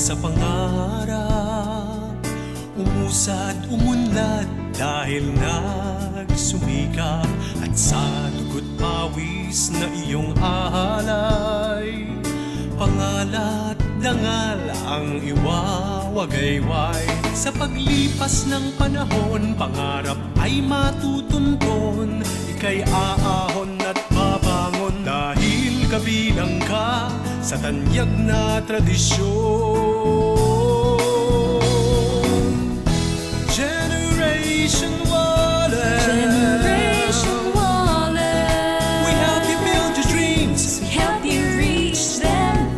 sa pangarap, umusad, umunlad dahil nagsumikap. At sa dugo't pawis na iyong alay, pangalat dangal ang iwawagayway. Sa paglipas ng panahon, pangarap ay matutunton. Ika'y aahon at babangon dahil kabilang ka sa tanyag na tradisyon. Generation Waller, Generation Waller, we help you build your dreams. we help you reach them.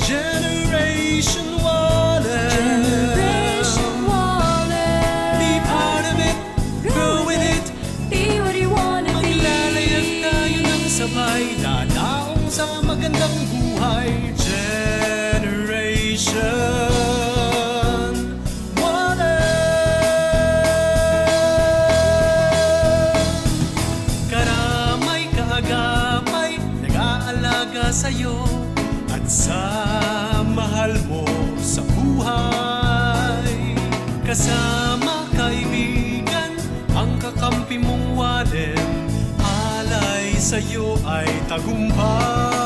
Generation Waller, Generation Waller, be part of it, grow with it. be what you wanna be. Maglalayag tayo ng sabay, dadaong sa magandang buhay. Generation Waller, karamay kaagapay, nag-aalaga sa'yo at sa mahal mo sa buhay. Kasama kaibigan, ang kakampi mong Waller, alay sa'yo ay tagumpay.